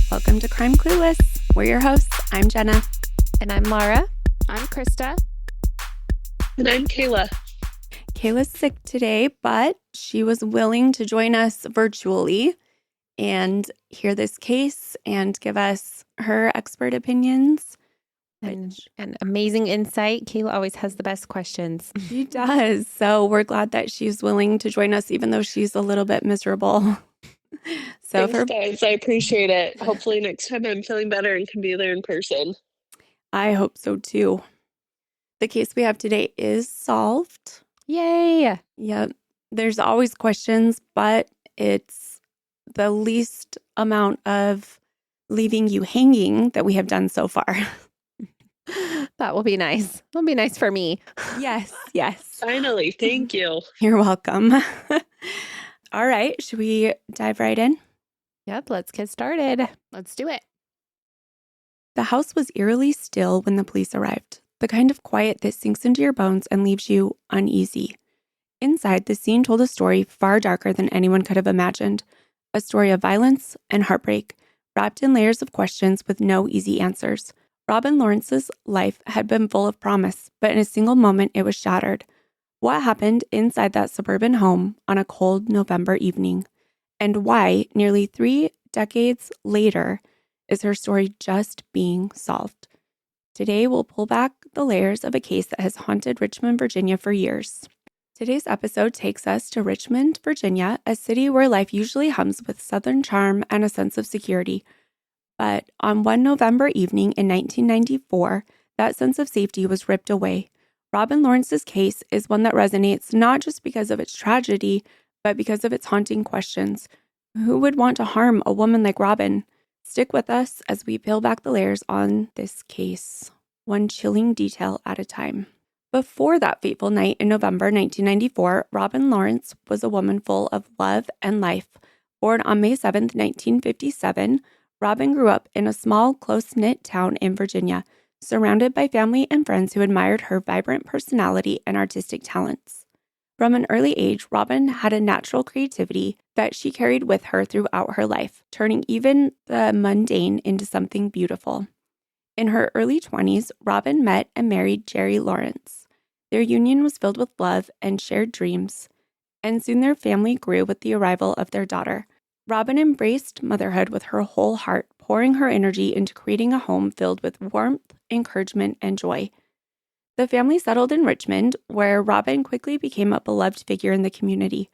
Welcome to Crime Clueless. We're your hosts. I'm Jenna. And I'm Laura. I'm Krista. And I'm Kayla. Kayla's sick today, but she was willing to join us virtually and hear this case and give us her expert opinions. And amazing insight. Kayla always has the best questions. She does. So we're glad that she's willing to join us, even though she's a little bit miserable. Thanks, guys. I appreciate it. Hopefully next time I'm feeling better and can be there in person. I hope so too. The case we have today is solved. Yay! Yep. There's always questions, but it's the least amount of leaving you hanging that we have done so far. That will be nice. It'll be nice for me. Yes. Finally, thank you. You're welcome. All right. Should we dive right in? Yep, let's get started. Let's do it. The house was eerily still when the police arrived, the kind of quiet that sinks into your bones and leaves you uneasy. Inside, the scene told a story far darker than anyone could have imagined, a story of violence and heartbreak, wrapped in layers of questions with no easy answers. Robin Lawrence's life had been full of promise, but in a single moment it was shattered. What happened inside that suburban home on a cold November evening? And why, nearly 3 decades later, is her story just being solved? Today, we'll pull back the layers of a case that has haunted Richmond, Virginia for years. Today's episode takes us to Richmond, Virginia, a city where life usually hums with Southern charm and a sense of security. But on one November evening in 1994, that sense of safety was ripped away. Robin Lawrence's case is one that resonates not just because of its tragedy, but because of its haunting questions. Who would want to harm a woman like Robin? Stick with us as we peel back the layers on this case, one chilling detail at a time. Before that fateful night in November 1994, Robin Lawrence was a woman full of love and life. Born on May 7, 1957, Robin grew up in a small, close-knit town in Virginia, surrounded by family and friends who admired her vibrant personality and artistic talents. From an early age, Robin had a natural creativity that she carried with her throughout her life, turning even the mundane into something beautiful. In her early 20s, Robin met and married Jerry Lawrence. Their union was filled with love and shared dreams, and soon their family grew with the arrival of their daughter. Robin embraced motherhood with her whole heart, pouring her energy into creating a home filled with warmth, encouragement, and joy. The family settled in Richmond, where Robin quickly became a beloved figure in the community.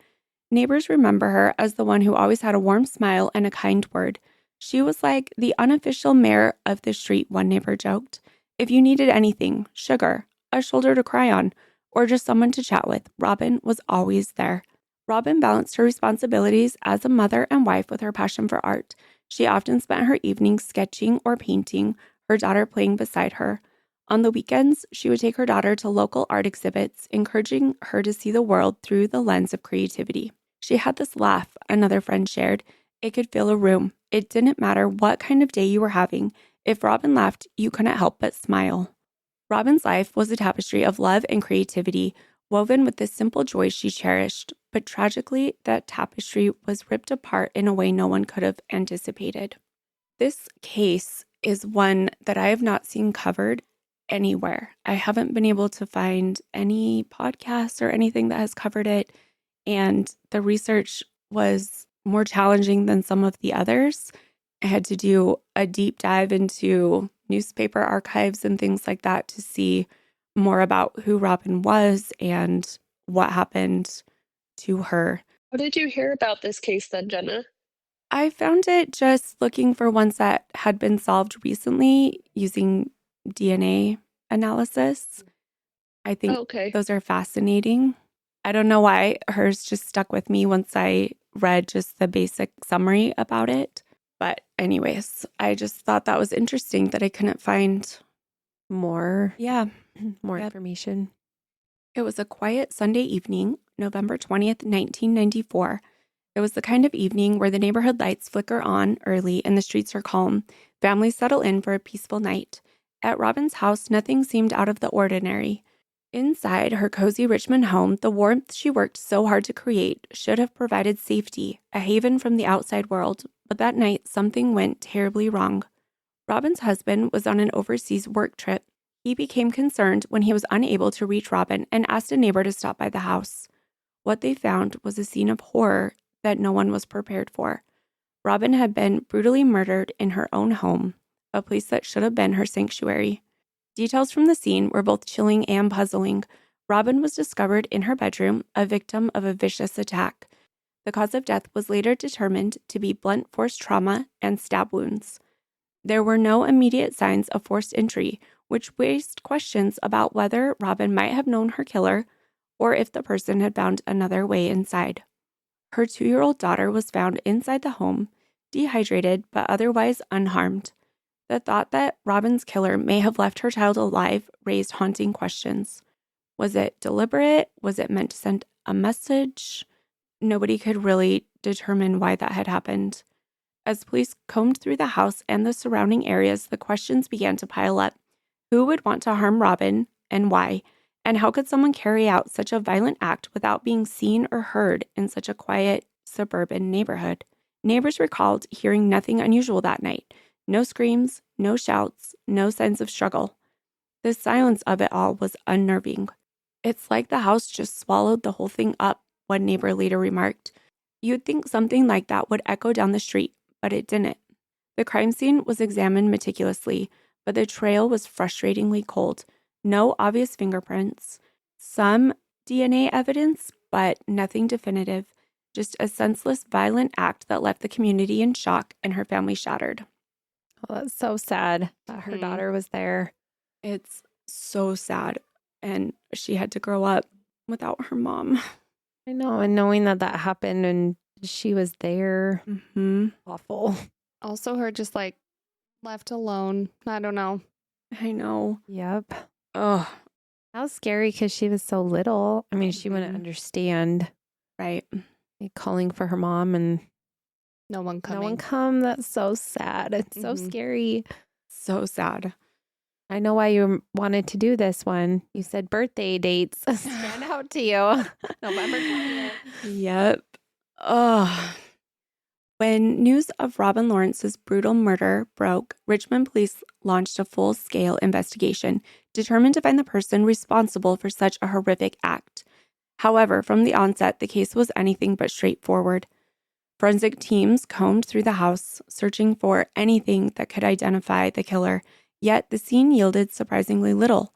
Neighbors remember her as the one who always had a warm smile and a kind word. She was like the unofficial mayor of the street, one neighbor joked. If you needed anything, sugar, a shoulder to cry on, or just someone to chat with, Robin was always there. Robin balanced her responsibilities as a mother and wife with her passion for art. She often spent her evenings sketching or painting, her daughter playing beside her. On the weekends, she would take her daughter to local art exhibits, encouraging her to see the world through the lens of creativity. She had this laugh, another friend shared. It could fill a room. It didn't matter what kind of day you were having. If Robin laughed, you couldn't help but smile. Robin's life was a tapestry of love and creativity, woven with the simple joys she cherished. But tragically, that tapestry was ripped apart in a way no one could have anticipated. This case is one that I have not seen covered anywhere. I haven't been able to find any podcasts or anything that has covered it, and the research was more challenging than some of the others. I had to do a deep dive into newspaper archives and things like that to see more about who Robin was and what happened to her. How did you hear about this case then, Jenna? I found it just looking for ones that had been solved recently using DNA analysis. I think those are fascinating. I don't know why hers just stuck with me once I read just the basic summary about it. But anyways, I just thought that was interesting that I couldn't find more Yep. information. It was a quiet Sunday evening, November 20th, 1994. It was the kind of evening where the neighborhood lights flicker on early and the streets are calm. Families settle in for a peaceful night. At Robin's house, nothing seemed out of the ordinary. Inside her cozy Richmond home, the warmth she worked so hard to create should have provided safety, a haven from the outside world, but that night something went terribly wrong. Robin's husband was on an overseas work trip. He became concerned when he was unable to reach Robin and asked a neighbor to stop by the house. What they found was a scene of horror that no one was prepared for. Robin had been brutally murdered in her own home, a place that should have been her sanctuary. Details from the scene were both chilling and puzzling. Robin was discovered in her bedroom, a victim of a vicious attack. The cause of death was later determined to be blunt force trauma and stab wounds. There were no immediate signs of forced entry, which raised questions about whether Robin might have known her killer or if the person had found another way inside. Her 2-year-old daughter was found inside the home, dehydrated but otherwise unharmed. The thought that Robin's killer may have left her child alive raised haunting questions. Was it deliberate? Was it meant to send a message? Nobody could really determine why that had happened. As police combed through the house and the surrounding areas, the questions began to pile up. Who would want to harm Robin, and why? And how could someone carry out such a violent act without being seen or heard in such a quiet, suburban neighborhood? Neighbors recalled hearing nothing unusual that night. No screams, no shouts, no signs of struggle. The silence of it all was unnerving. It's like the house just swallowed the whole thing up, one neighbor later remarked. You'd think something like that would echo down the street, but it didn't. The crime scene was examined meticulously, but the trail was frustratingly cold. No obvious fingerprints, some DNA evidence, but nothing definitive. Just a senseless, violent act that left the community in shock and her family shattered. Oh, that's so sad that her daughter was there. It's so sad. And she had to grow up without her mom. I know. And knowing that that happened and she was there, awful. Also, her just like left alone. I don't know. I know. Yep. Oh, How scary because she was so little. I mean, she wouldn't understand. right. Like, calling for her mom and No one coming. no one come. That's so sad. It's so scary. So sad. I know why you wanted to do this one. You said birthday dates stand out to you. November 20th. Yep. Oh. When news of Robin Lawrence's brutal murder broke, Richmond police launched a full-scale investigation, determined to find the person responsible for such a horrific act. However, from the onset, the case was anything but straightforward. Forensic teams combed through the house, searching for anything that could identify the killer, yet the scene yielded surprisingly little.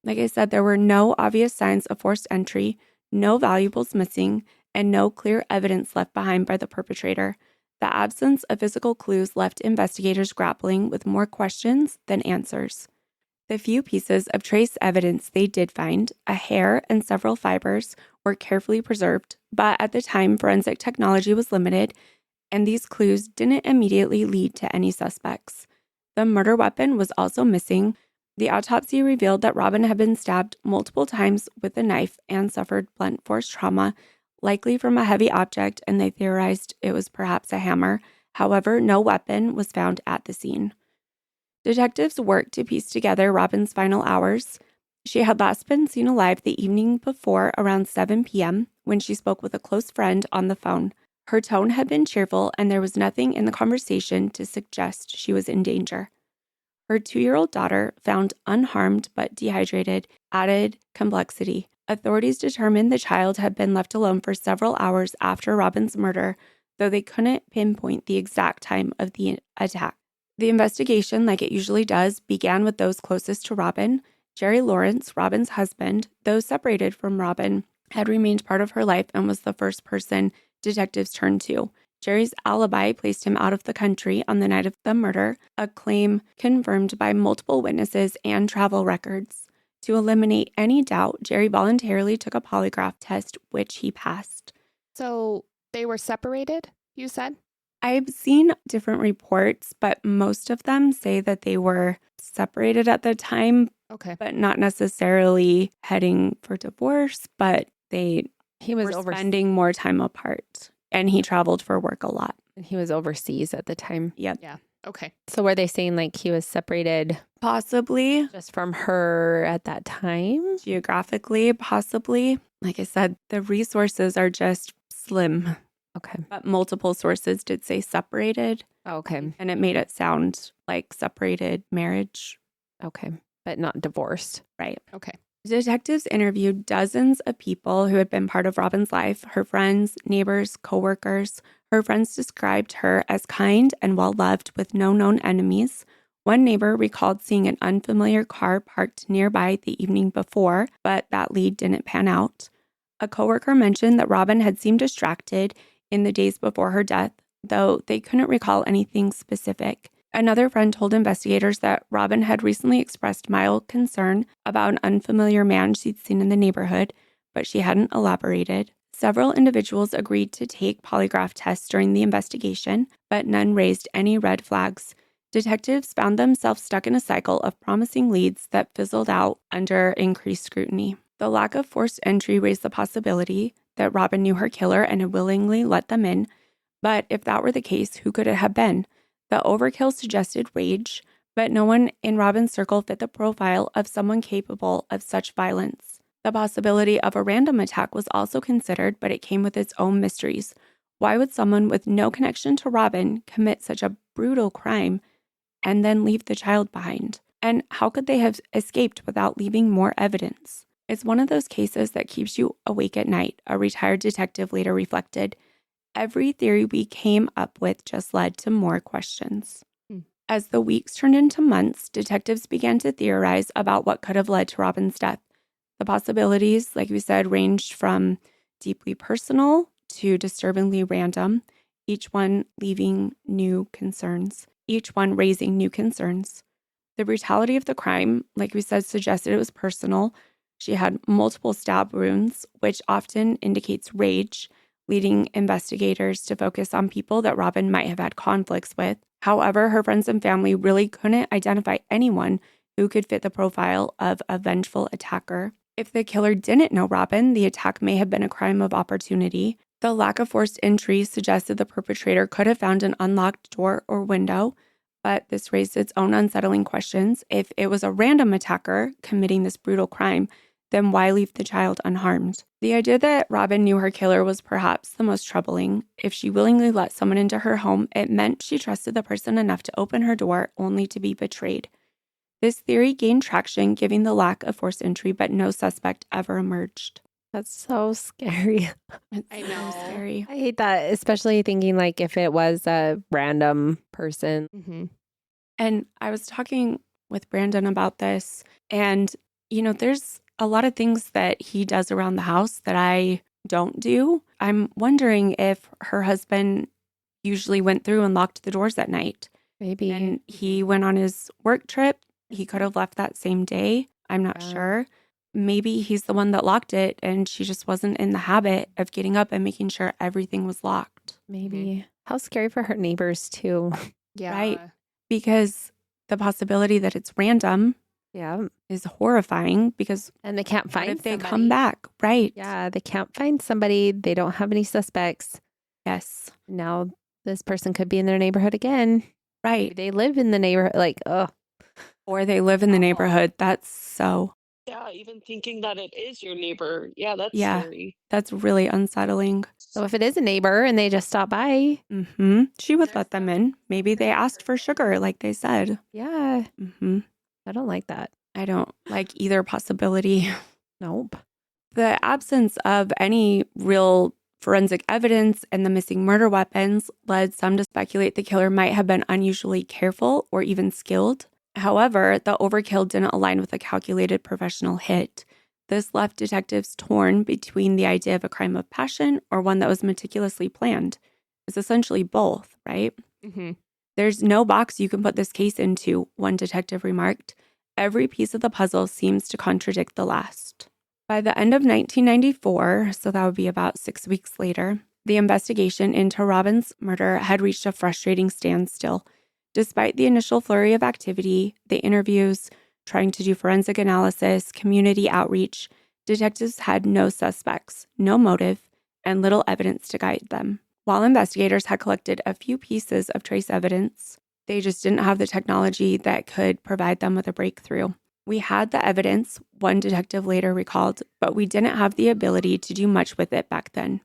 Like I said, there were no obvious signs of forced entry, no valuables missing, and no clear evidence left behind by the perpetrator. The absence of physical clues left investigators grappling with more questions than answers. The few pieces of trace evidence they did find, a hair and several fibers, were carefully preserved, but at the time, forensic technology was limited, and these clues didn't immediately lead to any suspects. The murder weapon was also missing. The autopsy revealed that Robin had been stabbed multiple times with a knife and suffered blunt force trauma, likely from a heavy object, and they theorized it was perhaps a hammer. However, no weapon was found at the scene. Detectives worked to piece together Robin's final hours. She had last been seen alive the evening before around 7 p.m. when she spoke with a close friend on the phone. Her tone had been cheerful, and there was nothing in the conversation to suggest she was in danger. Her 2-year-old daughter, found unharmed but dehydrated, added complexity. Authorities determined the child had been left alone for several hours after Robin's murder, though they couldn't pinpoint the exact time of the attack. The investigation, like it usually does, began with those closest to Robin. Jerry Lawrence, Robin's husband, though separated from Robin, had remained part of her life and was the first person detectives turned to. Jerry's alibi placed him out of the country on the night of the murder, a claim confirmed by multiple witnesses and travel records. To eliminate any doubt, Jerry voluntarily took a polygraph test, which he passed. So they were separated, you said? I've seen different reports, but most of them say that they were separated at the time, Okay. but not necessarily heading for divorce, but He was were spending more time apart. And he traveled for work a lot. He was overseas at the time. Yep. Yeah. Okay. So were they saying like he was separated Possibly. just from her at that time? Geographically, possibly. Like I said, the resources are just slim, Okay. but multiple sources did say separated, Okay. and it made it sound like separated marriage. Okay. But not divorced. Right. Okay. Detectives interviewed dozens of people who had been part of Robin's life, her friends, neighbors, coworkers. Her friends described her as kind and well-loved with no known enemies. One neighbor recalled seeing an unfamiliar car parked nearby the evening before, but that lead didn't pan out. A coworker mentioned that Robin had seemed distracted in the days before her death, though they couldn't recall anything specific. Another friend told investigators that Robin had recently expressed mild concern about an unfamiliar man she'd seen in the neighborhood, but she hadn't elaborated. Several individuals agreed to take polygraph tests during the investigation, but none raised any red flags. Detectives found themselves stuck in a cycle of promising leads that fizzled out under increased scrutiny. The lack of forced entry raised the possibility that Robin knew her killer and had willingly let them in, but if that were the case, who could it have been? The overkill suggested rage, but no one in Robin's circle fit the profile of someone capable of such violence. The possibility of a random attack was also considered, but it came with its own mysteries. Why would someone with no connection to Robin commit such a brutal crime and then leave the child behind? And how could they have escaped without leaving more evidence? It's one of those cases that keeps you awake at night, a retired detective later reflected. Every theory we came up with just led to more questions. As the weeks turned into months, detectives began to theorize about what could have led to Robin's death. The possibilities, like we said, ranged from deeply personal to disturbingly random, each one raising new concerns. The brutality of the crime, like we said, suggested it was personal. She had multiple stab wounds, which often indicates rage, leading investigators to focus on people that Robin might have had conflicts with. However, her friends and family really couldn't identify anyone who could fit the profile of a vengeful attacker. If the killer didn't know Robin, the attack may have been a crime of opportunity. The lack of forced entry suggested the perpetrator could have found an unlocked door or window, but this raised its own unsettling questions. If it was a random attacker committing this brutal crime, then why leave the child unharmed? The idea that Robin knew her killer was perhaps the most troubling. If she willingly let someone into her home, it meant she trusted the person enough to open her door only to be betrayed. This theory gained traction given the lack of forced entry, but no suspect ever emerged. That's so scary. It's so scary. I hate that, especially thinking like if it was a random person. Mm-hmm. And I was talking with Brandon about this, and, there's a lot of things that he does around the house that I don't do. I'm wondering if her husband usually went through and locked the doors at night. Maybe. And he went on his work trip. He could have left that same day. I'm not sure. Maybe he's the one that locked it and she just wasn't in the habit of getting up and making sure everything was locked. Maybe. How scary for her neighbors too. Yeah. Right. Because the possibility that it's random Yeah. is horrifying because And they can't what find if they somebody? come back? Right. Yeah, they can't find somebody. They don't have any suspects. Yes. Now this person could be in their neighborhood again. Maybe Right. they live in the neighborhood. Like, oh, Or they live in the neighborhood. That's so, Yeah, even thinking that it is your neighbor. Yeah, that's yeah, scary. that's really unsettling. so if it is a neighbor and they just stop by, She would let them in. Maybe they asked for sugar, like they said. yeah, I don't like that. I don't like either possibility. Nope. The absence of any real forensic evidence and the missing murder weapons led some to speculate the killer might have been unusually careful or even skilled. However, the overkill didn't align with a calculated professional hit. This left detectives torn between the idea of a crime of passion or one that was meticulously planned. It's essentially both, right? Mm-hmm. There's no box you can put this case into, one detective remarked. Every piece of the puzzle seems to contradict the last. By the end of 1994, so that would be about 6 weeks later, the investigation into Robin's murder had reached a frustrating standstill. Despite the initial flurry of activity, the interviews, trying to do forensic analysis, community outreach, detectives had no suspects, no motive, and little evidence to guide them. While investigators had collected a few pieces of trace evidence, They just didn't have the technology that could provide them with a breakthrough. We had the evidence, one detective later recalled, but we didn't have the ability to do much with it back then.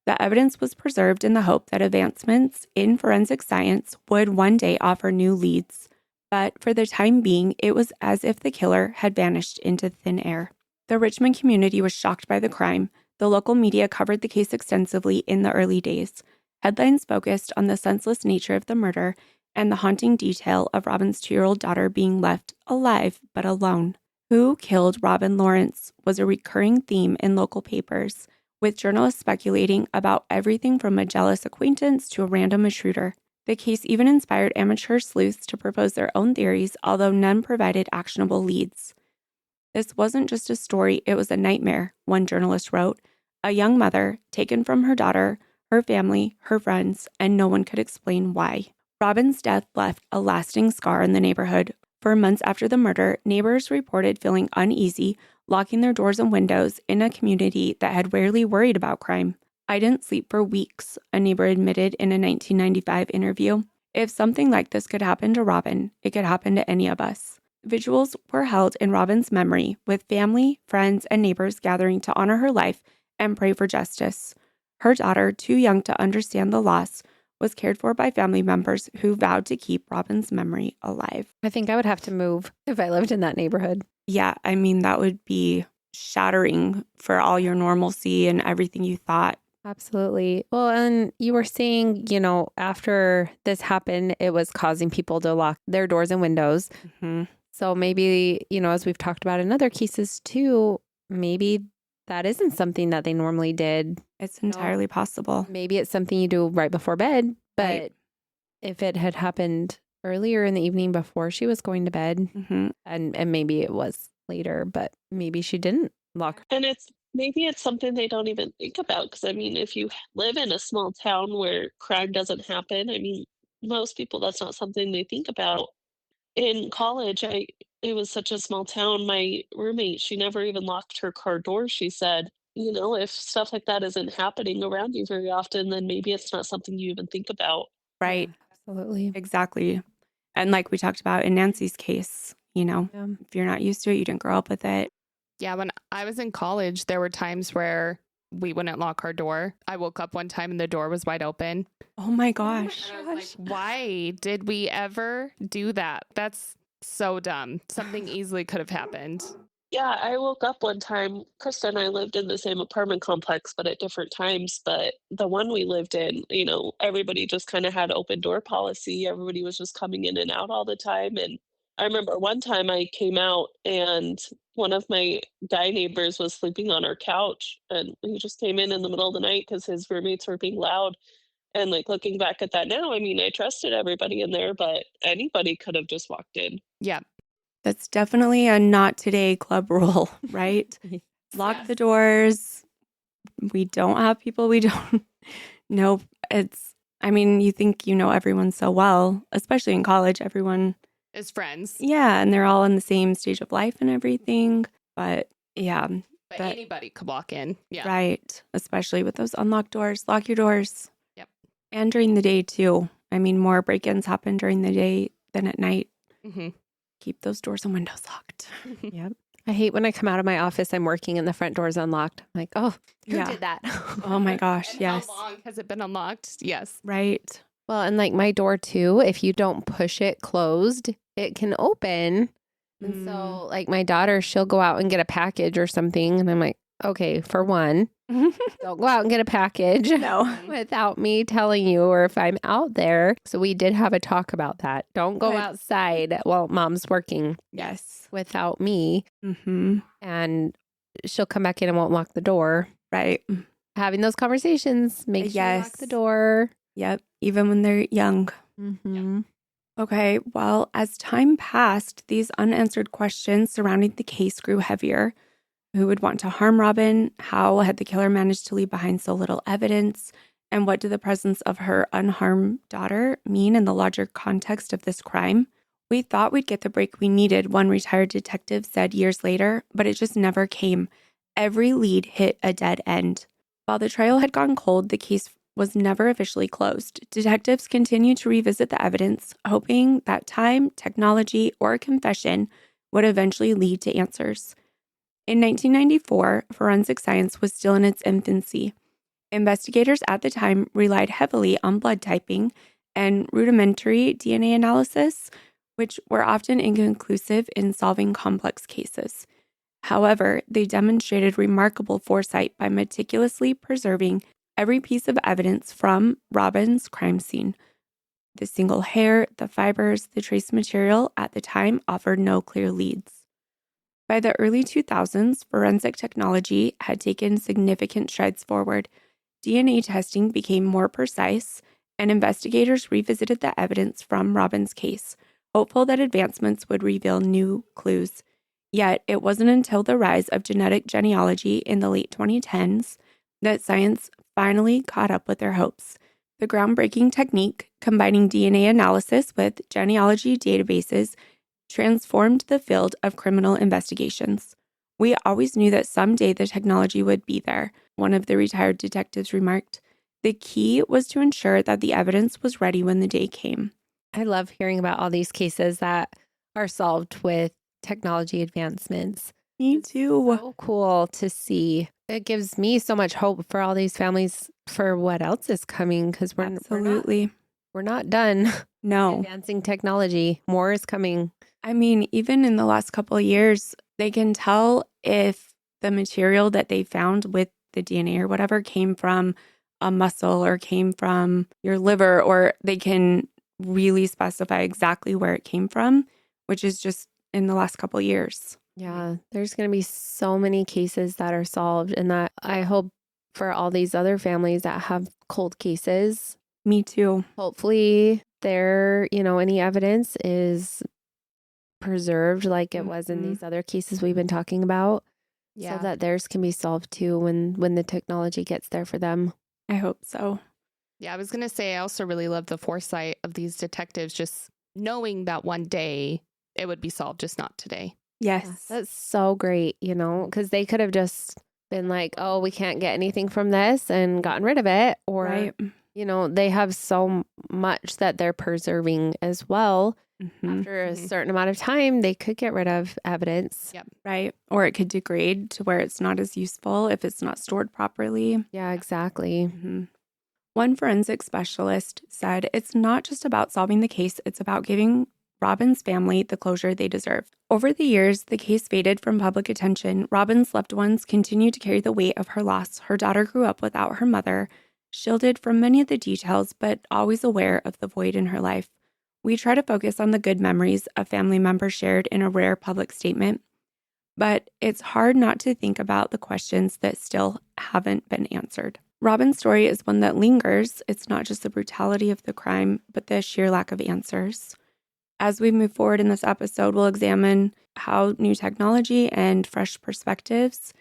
The evidence was preserved in the hope that advancements in forensic science would one day offer new leads. But for the time being, it was as if the killer had vanished into thin air. The Richmond community was shocked by the crime. The local media covered the case extensively in the early days. Headlines focused on the senseless nature of the murder and the haunting detail of Robin's 2-year-old daughter being left alive but alone. Who killed Robin Lawrence was a recurring theme in local papers, with journalists speculating about everything from a jealous acquaintance to a random intruder. The case even inspired amateur sleuths to propose their own theories, although none provided actionable leads. This wasn't just a story, it was a nightmare, one journalist wrote. A young mother taken from her daughter, her family, her friends, and no one could explain why. Robin's death left a lasting scar in the neighborhood. For months after the murder, neighbors reported feeling uneasy, locking their doors and windows in a community that had rarely worried about crime. I didn't sleep for weeks, a neighbor admitted in a 1995 interview. If something like this could happen to Robin, it could happen to any of us. Vigils were held in Robin's memory, with family, friends, and neighbors gathering to honor her life and pray for justice. Her daughter, too young to understand the loss, was cared for by family members who vowed to keep Robin's memory alive. I think I would have to move if I lived in that neighborhood. Yeah, I mean, that would be shattering for all your normalcy and everything you thought. Absolutely. Well, and you were saying, after this happened, it was causing people to lock their doors and windows. Mm-hmm. So maybe, as we've talked about in other cases too, maybe that isn't something that they normally did. It's entirely possible. Maybe it's something you do right before bed, but Right. if it had happened earlier in the evening before she was going to bed, Mm-hmm. and maybe it was later, but maybe she didn't lock her. And maybe it's something they don't even think about. Because I mean, if you live in a small town where crime doesn't happen, I mean, most people, that's not something they think about. In college, it was such a small town. My roommate, she never even locked her car door. She said, if stuff like that isn't happening around you very often, then maybe it's not something you even think about. Right. Absolutely. Exactly. And like we talked about in Nancy's case, Yeah. if you're not used to it, you didn't grow up with it. Yeah, when I was in college, there were times where we wouldn't lock our door. I woke up one time and the door was wide open. Oh my gosh. And I was like, why did we ever do that? That's so dumb. Something easily could have happened. Yeah, I woke up one time. Krista and I lived in the same apartment complex, but at different times. But the one we lived in, everybody just kind of had open door policy. Everybody was just coming in and out all the time. And I remember one time I came out and one of my guy neighbors was sleeping on our couch, and he just came in the middle of the night because his roommates were being loud. And like looking back at that now, I mean, I trusted everybody in there, but anybody could have just walked in. Yeah. That's definitely a not today club rule, right? Lock the doors. We don't have people we don't know. You think you know everyone so well, especially in college, everyone As friends. Yeah, and they're all in the same stage of life and everything. But yeah, But anybody could walk in. Yeah. right. Especially with those unlocked doors. Lock your doors. Yep. And during the day too. I mean, more break-ins happen during the day than at night. Mm-hmm. Keep those doors and windows locked. Yep. I hate when I come out of my office, I'm working and the front door's unlocked. I'm like, oh, who Yeah. did that? Oh my gosh, And yes. how long has it been unlocked? Yes. Right. Well, and like my door too, if you don't push it closed, it can open. And so like my daughter, she'll go out and get a package or something. And I'm like, okay, for one, don't go out and get a package No. without me telling you or if I'm out there. So we did have a talk about that. Don't go Good. outside while mom's working Yes. without me. Mm-hmm. And she'll come back in and won't lock the door. Right. Having those conversations, make sure you lock the Yes. door. Yep. Even when they're young. Mm-hmm. Okay, well, as time passed, these unanswered questions surrounding the case grew heavier. Who would want to harm Robin? How had the killer managed to leave behind so little evidence? And what did the presence of her unharmed daughter mean in the larger context of this crime? We thought we'd get the break we needed, one retired detective said years later, but it just never came. Every lead hit a dead end. While the trial had gone cold, the case was never officially closed. Detectives continued to revisit the evidence, hoping that time, technology, or a confession would eventually lead to answers. In 1994, forensic science was still in its infancy. Investigators at the time relied heavily on blood typing and rudimentary DNA analysis, which were often inconclusive in solving complex cases. However, they demonstrated remarkable foresight by meticulously preserving every piece of evidence from Robin's crime scene. The single hair, the fibers, the trace material at the time offered no clear leads. By the early 2000s, forensic technology had taken significant strides forward. DNA testing became more precise, and investigators revisited the evidence from Robin's case, hopeful that advancements would reveal new clues. Yet, it wasn't until the rise of genetic genealogy in the late 2010s that science finally caught up with their hopes. The groundbreaking technique, combining DNA analysis with genealogy databases, transformed the field of criminal investigations. We always knew that someday the technology would be there, one of the retired detectives remarked. The key was to ensure that the evidence was ready when the day came. I love hearing about all these cases that are solved with technology advancements. Me too. So cool to see. It gives me so much hope for all these families for what else is coming, because Absolutely. we're not done No. advancing technology. More is coming. I mean, even in the last couple of years, they can tell if the material that they found with the DNA or whatever came from a muscle or came from your liver, or they can really specify exactly where it came from, which is just in the last couple of years. Yeah, there's going to be so many cases that are solved, and that I hope for all these other families that have cold cases. Me too. Hopefully any evidence is preserved like it was in these other cases we've been talking about, so that theirs can be solved too when the technology gets there for them. I hope so. Yeah, I was going to say, I also really love the foresight of these detectives, just knowing that one day it would be solved, just not today. Yes. That's so great, because they could have just been like, oh, we can't get anything from this and gotten rid of it. Or, right. They have so much that they're preserving as well. Mm-hmm. After a certain amount of time, they could get rid of evidence. Yep. Right. Or it could degrade to where it's not as useful if it's not stored properly. Yeah, exactly. Mm-hmm. One forensic specialist said it's not just about solving the case, it's about giving Robin's family the closure they deserve. Over the years, the case faded from public attention. Robin's loved ones continued to carry the weight of her loss. Her daughter grew up without her mother, shielded from many of the details, but always aware of the void in her life. We try to focus on the good memories a family member shared in a rare public statement, but it's hard not to think about the questions that still haven't been answered. Robin's story is one that lingers. It's not just the brutality of the crime, but the sheer lack of answers. As we move forward in this episode, we'll examine how new technology and fresh perspectives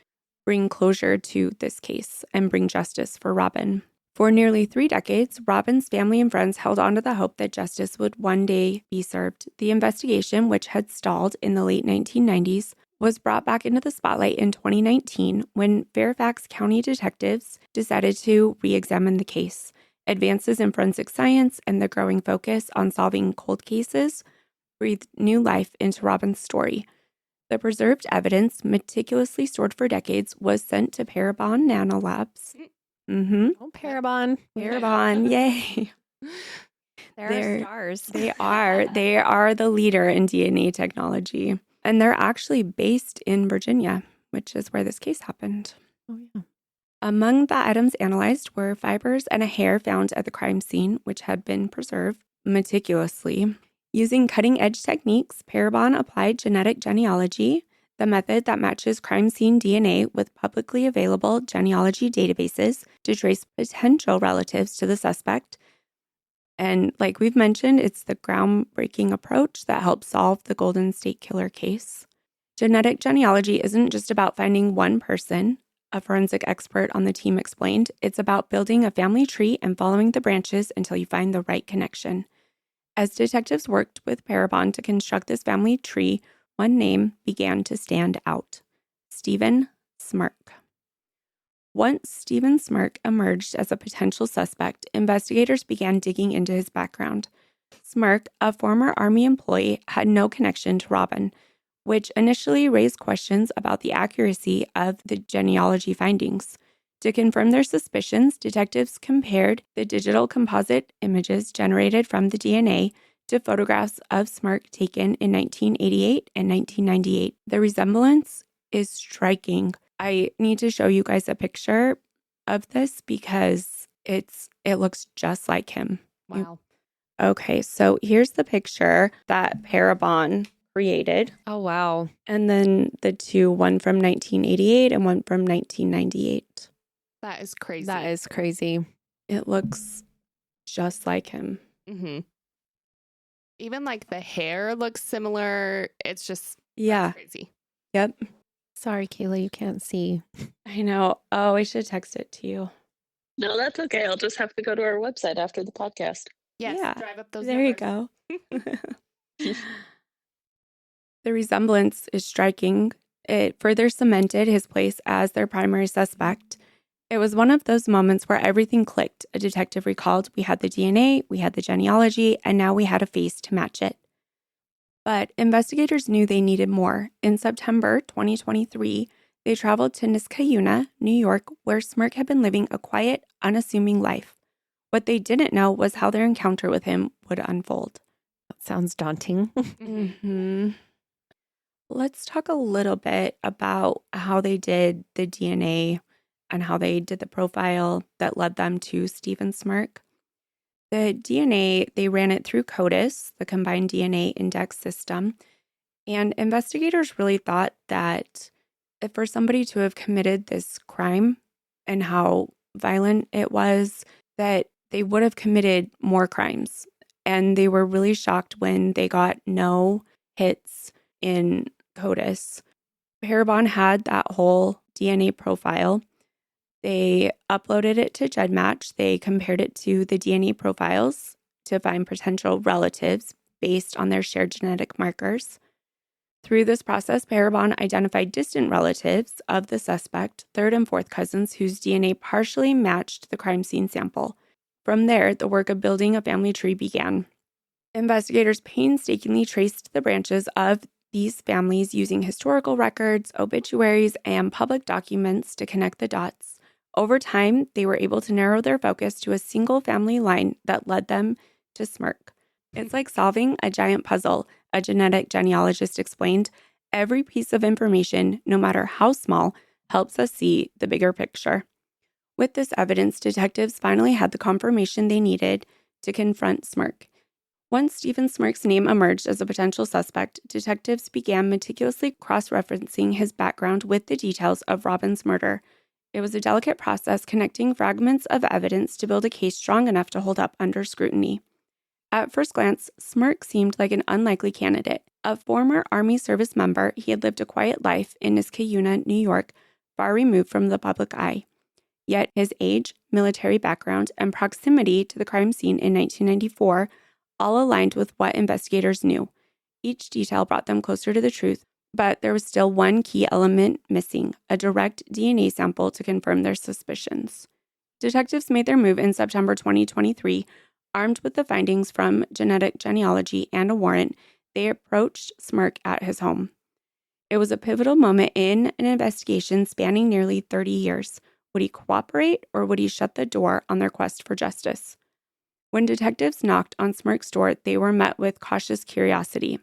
bring closure to this case and bring justice for Robin. For nearly 3 decades, Robin's family and friends held on to the hope that justice would one day be served. The investigation, which had stalled in the late 1990s, was brought back into the spotlight in 2019 when Fairfax County detectives decided to re-examine the case. Advances in forensic science and the growing focus on solving cold cases breathed new life into Robin's story. The preserved evidence, meticulously stored for decades, was sent to Parabon Nanolabs. Mm-hmm. Oh, Parabon. Parabon, yay. They're stars. They are. They are the leader in DNA technology. And they're actually based in Virginia, which is where this case happened. Oh, yeah. Among the items analyzed were fibers and a hair found at the crime scene, which had been preserved meticulously. Using cutting-edge techniques, Parabon applied genetic genealogy, the method that matches crime scene DNA with publicly available genealogy databases to trace potential relatives to the suspect. And like we've mentioned, it's the groundbreaking approach that helps solve the Golden State Killer case. Genetic genealogy isn't just about finding one person, a forensic expert on the team explained. It's about building a family tree and following the branches until you find the right connection. As detectives worked with Parabon to construct this family tree, one name began to stand out: Stephen Smirk. Once Stephen Smirk emerged as a potential suspect, investigators began digging into his background. Smirk, a former Army employee, had no connection to Robin, which initially raised questions about the accuracy of the genealogy findings. To confirm their suspicions, detectives compared the digital composite images generated from the DNA to photographs of Smirk taken in 1988 and 1998. The resemblance is striking. I need to show you guys a picture of this because it looks just like him. Wow. Okay, so here's the picture that Parabon created. Oh, wow. And then the two, one from 1988 and one from 1998. That is crazy. That is crazy. It looks just like him. Mm-hmm. Even like the hair looks similar. It's just crazy. Yep. Sorry, Kayla, you can't see. I know. Oh, I should text it to you. No, that's okay. I'll just have to go to our website after the podcast. Yes, Yeah. drive up those There numbers. you go. The resemblance is striking. It further cemented his place as their primary suspect. It was one of those moments where everything clicked. A detective recalled, we had the DNA, we had the genealogy, and now we had a face to match it. But investigators knew they needed more. In September 2023, they traveled to Niskayuna, New York, where Smirk had been living a quiet, unassuming life. What they didn't know was how their encounter with him would unfold. That sounds daunting. Mm-hmm. Let's talk a little bit about how they did the DNA and how they did the profile that led them to Stephen Smirk. The DNA, they ran it through CODIS, the Combined DNA Index System, and investigators really thought that for somebody to have committed this crime and how violent it was, that they would have committed more crimes. And they were really shocked when they got no hits in CODIS. Parabon had that whole DNA profile. They uploaded it to GEDmatch. They compared it to the DNA profiles to find potential relatives based on their shared genetic markers. Through this process, Parabon identified distant relatives of the suspect, third and fourth cousins, whose DNA partially matched the crime scene sample. From there, the work of building a family tree began. Investigators painstakingly traced the branches of these families using historical records, obituaries, and public documents to connect the dots. Over time, they were able to narrow their focus to a single family line that led them to Smirk. It's like solving a giant puzzle, a genetic genealogist explained. Every piece of information, no matter how small, helps us see the bigger picture. With this evidence, detectives finally had the confirmation they needed to confront Smirk. Once Stephen Smirk's name emerged as a potential suspect, detectives began meticulously cross-referencing his background with the details of Robin's murder. It was a delicate process connecting fragments of evidence to build a case strong enough to hold up under scrutiny. At first glance, Smirk seemed like an unlikely candidate. A former Army service member, he had lived a quiet life in Niskayuna, New York, far removed from the public eye. Yet his age, military background, and proximity to the crime scene in 1994 all aligned with what investigators knew. Each detail brought them closer to the truth, but there was still one key element missing, a direct DNA sample to confirm their suspicions. Detectives made their move in September 2023. Armed with the findings from genetic genealogy and a warrant, they approached Smirk at his home. It was a pivotal moment in an investigation spanning nearly 30 years. Would he cooperate or would he shut the door on their quest for justice? When detectives knocked on Smirk's door, they were met with cautious curiosity.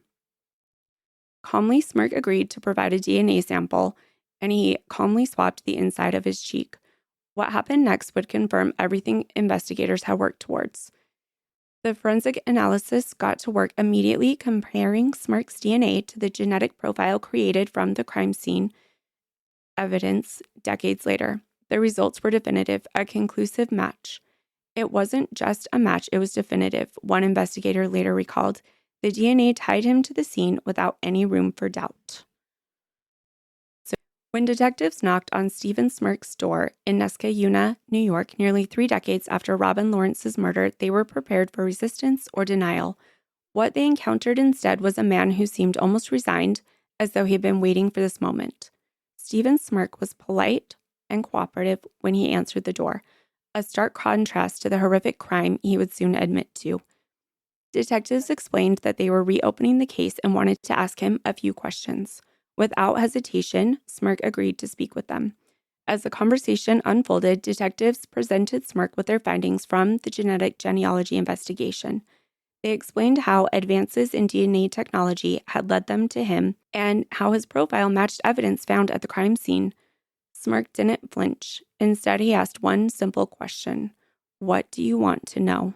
Calmly, Smirk agreed to provide a DNA sample, and he calmly swabbed the inside of his cheek. What happened next would confirm everything investigators had worked towards. The forensic analysis got to work immediately comparing Smirk's DNA to the genetic profile created from the crime scene evidence decades later. The results were definitive, a conclusive match. It wasn't just a match, it was definitive, one investigator later recalled. The DNA tied him to the scene without any room for doubt. So, when detectives knocked on Stephen Smirk's door in Niskayuna, New York, nearly 3 decades after Robin Lawrence's murder, they were prepared for resistance or denial. What they encountered instead was a man who seemed almost resigned, as though he had been waiting for this moment. Stephen Smirk was polite and cooperative when he answered the door, a stark contrast to the horrific crime he would soon admit to. Detectives explained that they were reopening the case and wanted to ask him a few questions. Without hesitation, Smirk agreed to speak with them. As the conversation unfolded, detectives presented Smirk with their findings from the genetic genealogy investigation. They explained how advances in DNA technology had led them to him and how his profile matched evidence found at the crime scene. Smirk didn't flinch. Instead, he asked one simple question: "What do you want to know?"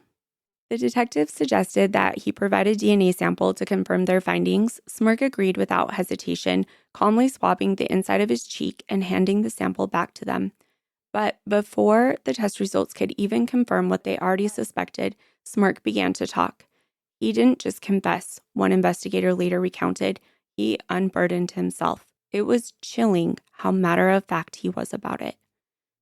The detectives suggested that he provide a DNA sample to confirm their findings. Smirk agreed without hesitation, calmly swabbing the inside of his cheek and handing the sample back to them. But before the test results could even confirm what they already suspected, Smirk began to talk. He didn't just confess, one investigator later recounted. He unburdened himself. It was chilling how matter-of-fact he was about it.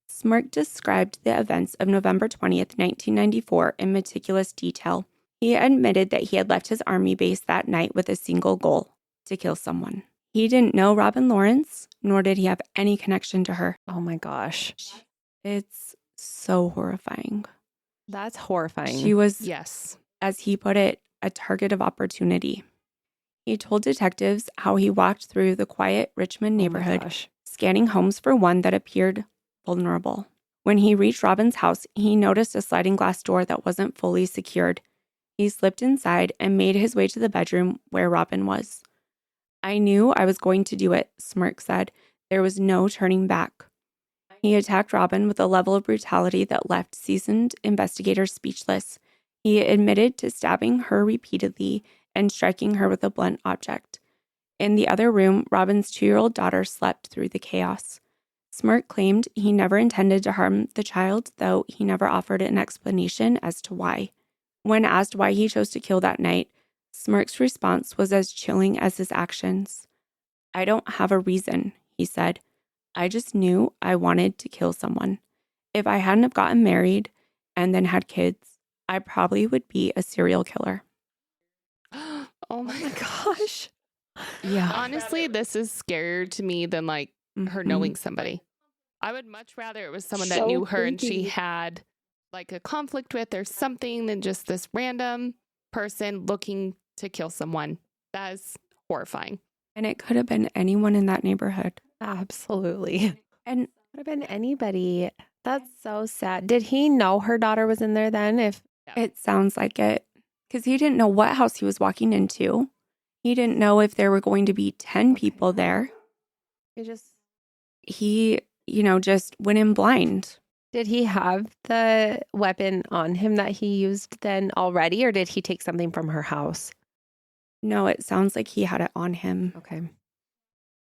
Smirk described the events of November 20th, 1994 in meticulous detail. He admitted that he had left his army base that night with a single goal: to kill someone. He didn't know Robin Lawrence, nor did he have any connection to her. Oh my gosh. It's so horrifying. That's horrifying. She was, Yes. as he put it, a target of opportunity. He told detectives how he walked through the quiet Richmond neighborhood, scanning homes for one that appeared vulnerable. When he reached Robin's house, he noticed a sliding glass door that wasn't fully secured. He slipped inside and made his way to the bedroom where Robin was. "I knew I was going to do it," Smirk said. "There was no turning back." He attacked Robin with a level of brutality that left seasoned investigators speechless. He admitted to stabbing her repeatedly and striking her with a blunt object. In the other room, Robin's 2-year-old daughter slept through the chaos. Smirk claimed he never intended to harm the child, though he never offered an explanation as to why. When asked why he chose to kill that night, Smirk's response was as chilling as his actions. "I don't have a reason," he said. "I just knew I wanted to kill someone. If I hadn't have gotten married and then had kids, I probably would be a serial killer." Oh my gosh. Yeah. Honestly, this is scarier to me than like her Mhm. knowing somebody. I would much rather it was someone that So knew her and she creepy. had like a conflict with or something than just this random person looking to kill someone. That is horrifying. And it could have been anyone in that neighborhood. Absolutely. And Could have been anybody. That's so sad. Did he know her daughter was in there then? it sounds like it, because he didn't know what house he was walking into. He didn't know if there were going to be 10 people there. He, just went in blind. Did he have the weapon on him that he used then already, or did he take something from her house? No, it sounds like he had it on him. Okay.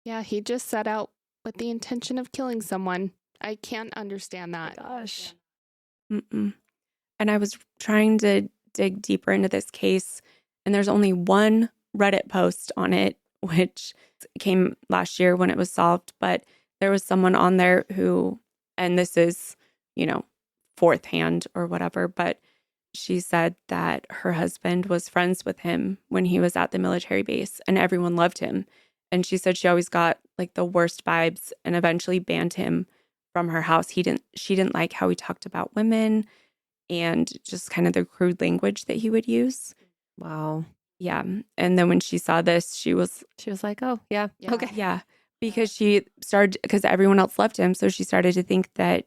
Yeah, he just set out with the intention of killing someone. I can't understand that. Gosh. Mm-mm. And I was trying to dig deeper into this case, and there's only one Reddit post on it, which came last year when it was solved. But there was someone on there who, and this is, fourth hand or whatever, but she said that her husband was friends with him when he was at the military base and everyone loved him. And she said she always got like the worst vibes and eventually banned him from her house. She didn't like how he talked about women and just kind of the crude language that he would use. Wow. Yeah. And then when she saw this, she was like, oh, yeah. Yeah. Okay. yeah, because everyone else loved him. So she started to think that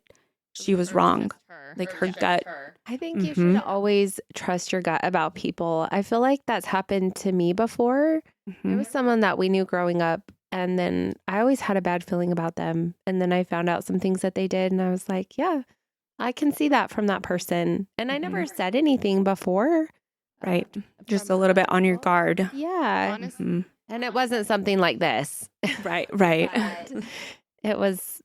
she was wrong. Like her gut. I think you should always trust your gut about people. I feel like that's happened to me before. There was someone that we knew growing up, and then I always had a bad feeling about them. And then I found out some things that they did, and I was like, yeah, I can see that from that person. And I never said anything before. Right. Just a little bit on your guard. Yeah. Honestly, And it wasn't something like this. Right. It was,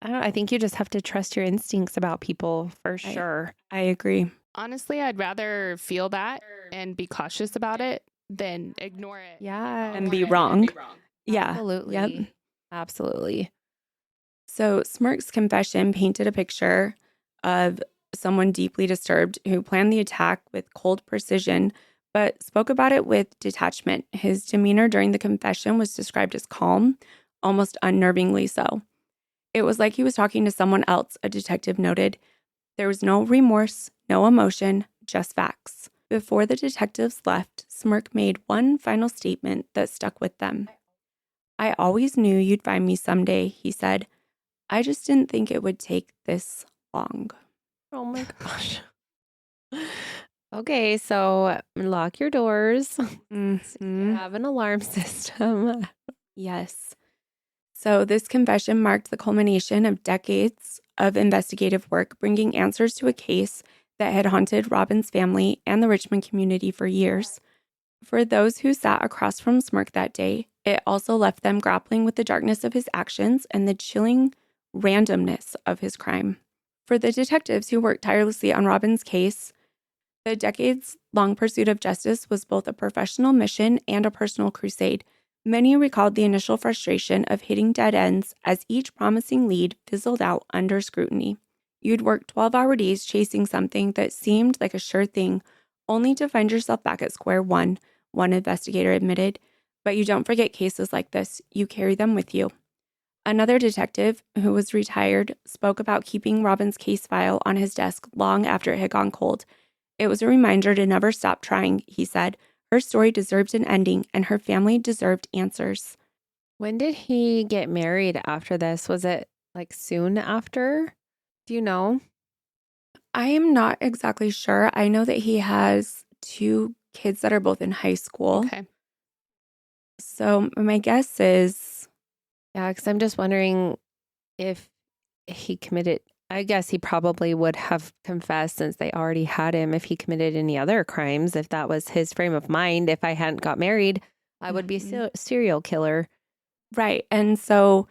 I don't know, I think you just have to trust your instincts about people for sure. I agree. honestly, I'd rather feel that and be cautious about it than ignore it. Yeah. And be wrong. Yeah. Absolutely. Yep. Absolutely. So Smirk's confession painted a picture of someone deeply disturbed who planned the attack with cold precision, but spoke about it with detachment. His demeanor during the confession was described as calm, almost unnervingly so. It was like he was talking to someone else, a detective noted. There was no remorse, no emotion, just facts. Before the detectives left, Smirk made one final statement that stuck with them. I always knew you'd find me someday, he said. I just didn't think it would take this long. Oh my gosh. Okay, so lock your doors. Mm-hmm. Have an alarm system. Yes. So this confession marked the culmination of decades of investigative work, bringing answers to a case that had haunted Robin's family and the Richmond community for years. For those who sat across from Smirk that day, it also left them grappling with the darkness of his actions and the chilling randomness of his crime. For the detectives who worked tirelessly on Robin's case, the decades-long pursuit of justice was both a professional mission and a personal crusade. Many recalled the initial frustration of hitting dead ends as each promising lead fizzled out under scrutiny. You'd work 12-hour days chasing something that seemed like a sure thing, only to find yourself back at square one investigator admitted. But you don't forget cases like this. You carry them with you. Another detective, who was retired, spoke about keeping Robin's case file on his desk long after it had gone cold. It was a reminder to never stop trying, he said. Her story deserved an ending, and her family deserved answers. When did he get married after this? Was it like soon after? Do you know? I am not exactly sure. I know that he has 2 kids that are both in high school. Okay. So my guess is, Yeah, because I'm just wondering if he committed. I guess he probably would have confessed since they already had him if he committed any other crimes, if that was his frame of mind. If I hadn't got married, I would be a serial killer. right. And so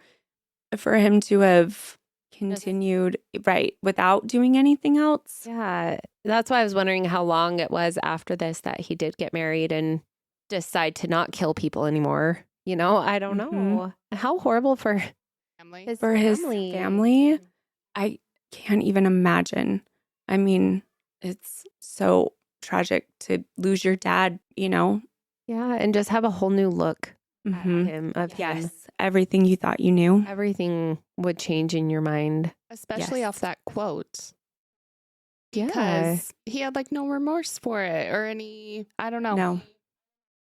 for him to have continued, right, without doing anything else. Yeah, that's why I was wondering how long it was after this that he did get married and decide to not kill people anymore. You know, I don't know. How horrible for Family. his For his family, I can't even imagine. I mean, it's so tragic to lose your dad, you know? Yeah, and just have a whole new look at him, of him. Yes, everything you thought you knew. Everything would change in your mind. Especially Yes. off that quote. Yeah. Because he had like no remorse for it or any, I don't know. No.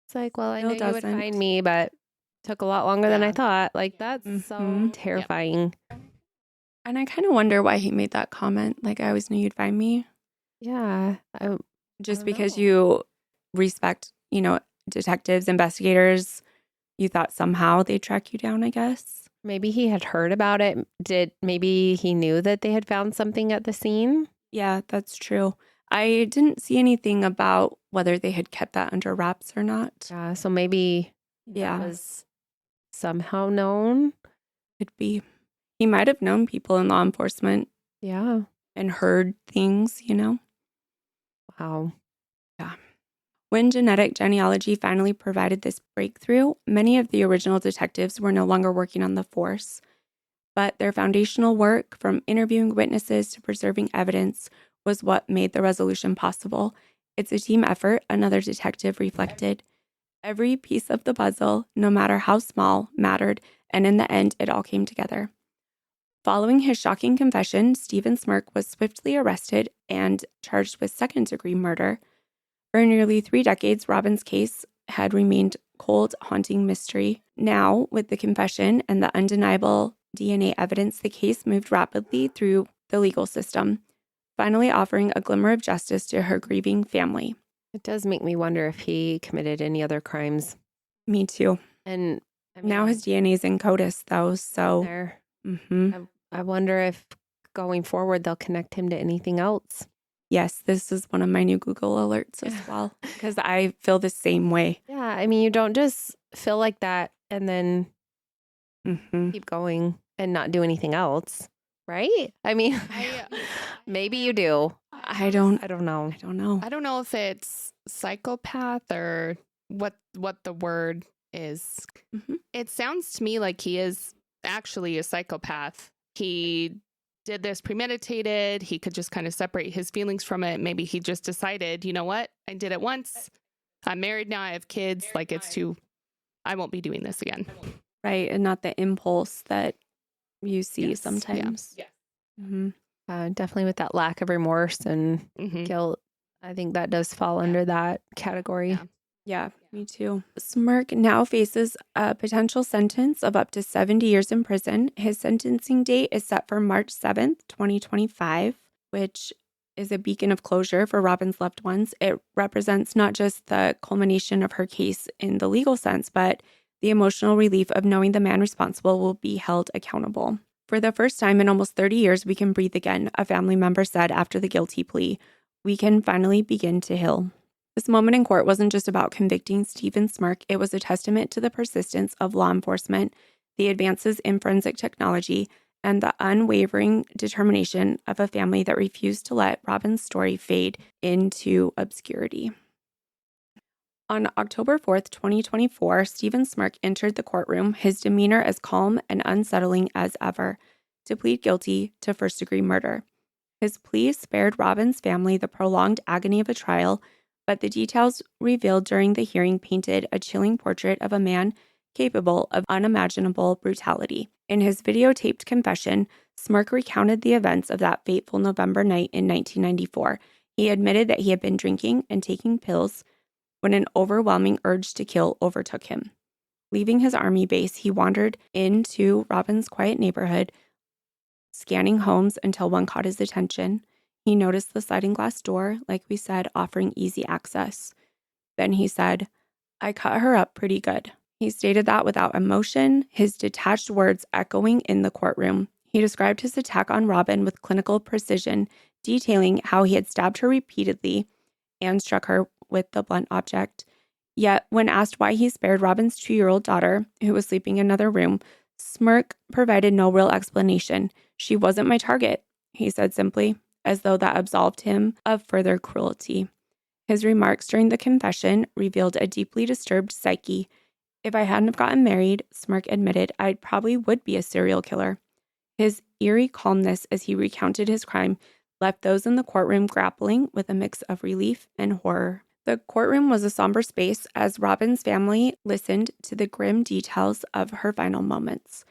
It's like, well, I Still knew you would doesn't. find me, but took a lot longer than I Yeah. thought. Like, that's so Mhm. terrifying. And I kind of wonder why he made that comment. Like, I always knew you'd find me. Yeah. Just don't because know. you respect, detectives, investigators, you thought somehow they'd track you down, I guess. Maybe he had heard about it. Maybe he knew that they had found something at the scene? Yeah, that's true. I didn't see anything about whether they had kept that under wraps or not. Yeah. So maybe Yeah. that was somehow known. Could be. He might have known people in law enforcement Yeah. and heard things, Wow. When genetic genealogy finally provided this breakthrough, many of the original detectives were no longer working on the force. But their foundational work, from interviewing witnesses to preserving evidence, was what made the resolution possible. It's a team effort, another detective reflected. Every piece of the puzzle, no matter how small, mattered, and in the end, it all came together. Following his shocking confession, Stephen Smirk was swiftly arrested and charged with second-degree murder. For nearly 3 decades, Robin's case had remained cold, haunting mystery. Now, with the confession and the undeniable DNA evidence, the case moved rapidly through the legal system, finally offering a glimmer of justice to her grieving family. It does make me wonder if he committed any other crimes. Me too. And Now his DNA is in CODIS, though, so there. mhm. I wonder if going forward they'll connect him to anything else. Yes, this is one of my new Google alerts as well, because I feel the same way. Yeah, I mean, you don't just feel like that and then keep going and not do anything else, right? I mean, maybe you do. I don't know. I don't know. I don't know if it's psychopath or what the word is. Mhm. It sounds to me like he is actually a psychopath. He did this premeditated. He could just kind of separate his feelings from it. Maybe he just decided, you know what? I did it once. I'm married now. I have kids. Like I won't be doing this again. Right, and not the impulse that you see Yes. sometimes. Yeah. Mhm. Definitely with that lack of remorse and Mm-hmm. guilt. I think that does fall under that category. Yeah. Yeah, me too. Smirk now faces a potential sentence of up to 70 years in prison. His sentencing date is set for March 7th, 2025, which is a beacon of closure for Robin's loved ones. It represents not just the culmination of her case in the legal sense, but the emotional relief of knowing the man responsible will be held accountable. For the first time in almost 30 years, we can breathe again, a family member said after the guilty plea. We can finally begin to heal. This moment in court wasn't just about convicting Stephen Smirk, it was a testament to the persistence of law enforcement, the advances in forensic technology, and the unwavering determination of a family that refused to let Robin's story fade into obscurity. On October 4th, 2024, Stephen Smirk entered the courtroom, his demeanor as calm and unsettling as ever, to plead guilty to first-degree murder. His plea spared Robin's family the prolonged agony of a trial, but the details revealed during the hearing painted a chilling portrait of a man capable of unimaginable brutality. In his videotaped confession, Smirk recounted the events of that fateful November night in 1994. He admitted that he had been drinking and taking pills when an overwhelming urge to kill overtook him. Leaving his army base, he wandered into Robin's quiet neighborhood, scanning homes until one caught his attention. He noticed the sliding glass door, like we said, offering easy access. Then he said, "I cut her up pretty good." He stated that without emotion, his detached words echoing in the courtroom. He described his attack on Robin with clinical precision, detailing how he had stabbed her repeatedly and struck her with the blunt object. Yet, when asked why he spared Robin's 2-year-old daughter, who was sleeping in another room, Smirk provided no real explanation. "She wasn't my target," he said simply, as though that absolved him of further cruelty. His remarks during the confession revealed a deeply disturbed psyche. "If I hadn't have gotten married," Smirk admitted, "I probably would be a serial killer." His eerie calmness as he recounted his crime left those in the courtroom grappling with a mix of relief and horror. The courtroom was a somber space as Robin's family listened to the grim details of her final moments.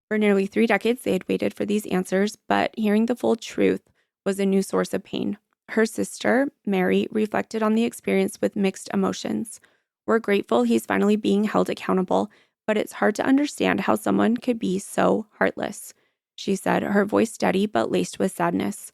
For nearly 3 decades, they had waited for these answers, but hearing the full truth was a new source of pain. Her sister, Mary, reflected on the experience with mixed emotions. "We're grateful he's finally being held accountable, but it's hard to understand how someone could be so heartless," she said, her voice steady but laced with sadness.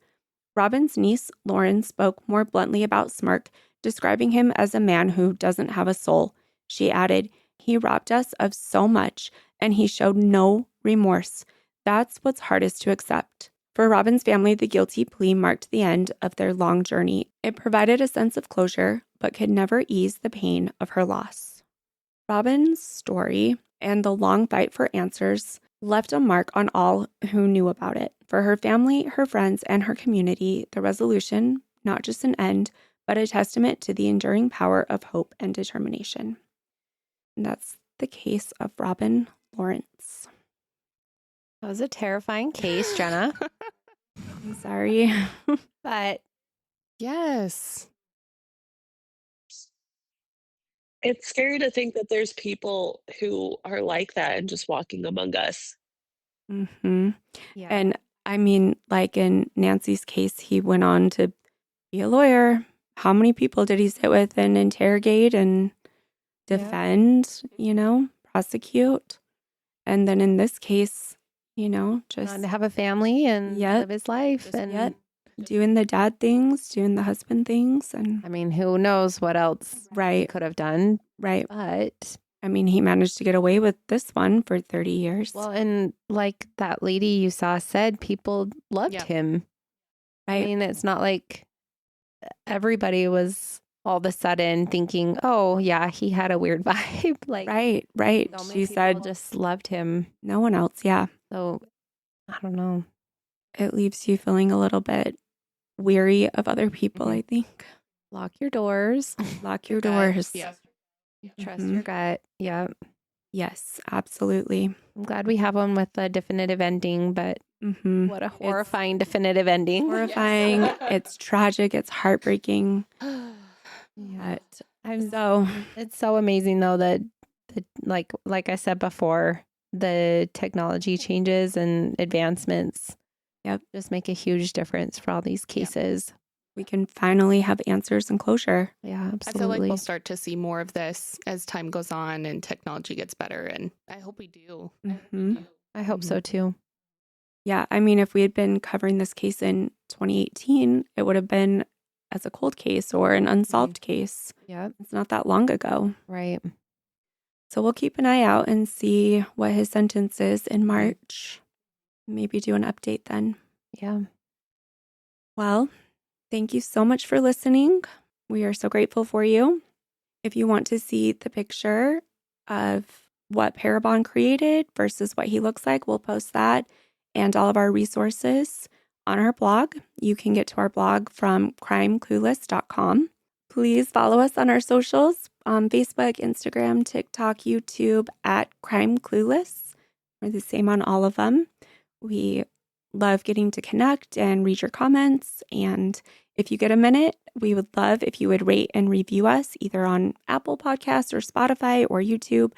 Robin's niece, Lauren, spoke more bluntly about Smirk, describing him as a man who doesn't have a soul. She added, "He robbed us of so much, and he showed no remorse. That's what's hardest to accept." For Robin's family, the guilty plea marked the end of their long journey. It provided a sense of closure, but could never ease the pain of her loss. Robin's story and the long fight for answers left a mark on all who knew about it. For her family, her friends, and her community, the resolution, not just an end, but a testament to the enduring power of hope and determination. And that's the case of Robin Lawrence. That was a terrifying case, Jenna. I'm sorry. But Yes. It's scary to think that there's people who are like that and just walking among us. Mm-hmm. yeah, And I mean, like in Nancy's case, he went on to be a lawyer. How many people did he sit with and interrogate and defend, prosecute? And then in this case, just to have a family and live his life. And doing the dad things, doing the husband things. And I mean, who knows what else he could have done. Right. But I mean, he managed to get away with this one for 30 years. well, and like that lady you saw said, people loved him. Right. I mean, it's not like everybody was all of a sudden thinking, "Oh, yeah, he had a weird vibe." Like, right. So She said just loved him. no one else. Yeah. So I don't know. It leaves you feeling a little bit weary of other people, I think. Lock your doors. Lock your doors. Yeah. Trust your gut. Yeah. Yes, absolutely. I'm glad we have one with a definitive ending, but what a horrifying definitive ending. Horrifying. It's tragic. It's heartbreaking. But It's so amazing though that like I said before, the technology changes and advancements Yep. just make a huge difference for all these cases. We can finally have answers and closure. Yeah, I feel like absolutely. we'll start to see more of this as time goes on and technology gets better. And I hope we do. Mhm. I hope so too. Yeah, I mean, if we had been covering this case in 2018, it would have been as a cold case or an unsolved case. Yeah, It's not that long ago. right. So we'll keep an eye out and see what his sentence is in March. Maybe do an update then. Yeah. Well, thank you so much for listening. We are so grateful for you. If you want to see the picture of what Parabon created versus what he looks like, we'll post that and all of our resources on our blog. You can get to our blog from crimeclueless.com. Please follow us on our socials on Facebook, Instagram, TikTok, YouTube at Crime Clueless. We're the same on all of them. We love getting to connect and read your comments. And if you get a minute, we would love if you would rate and review us either on Apple Podcasts or Spotify or YouTube.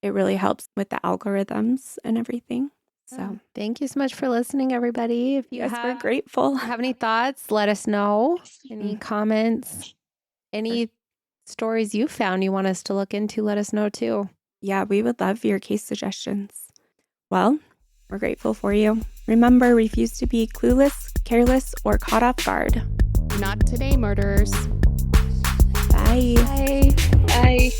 It really helps with the algorithms and everything. So Thank you so much for listening, everybody. If you yes, we're grateful. have any thoughts, let us know. Any comments, any stories you found you want us to look into, let us know too. Yeah, we would love your case suggestions. Well, we're grateful for you. Remember, refuse to be clueless, careless, or caught off guard. Not today, murderers. Bye. Bye. Bye.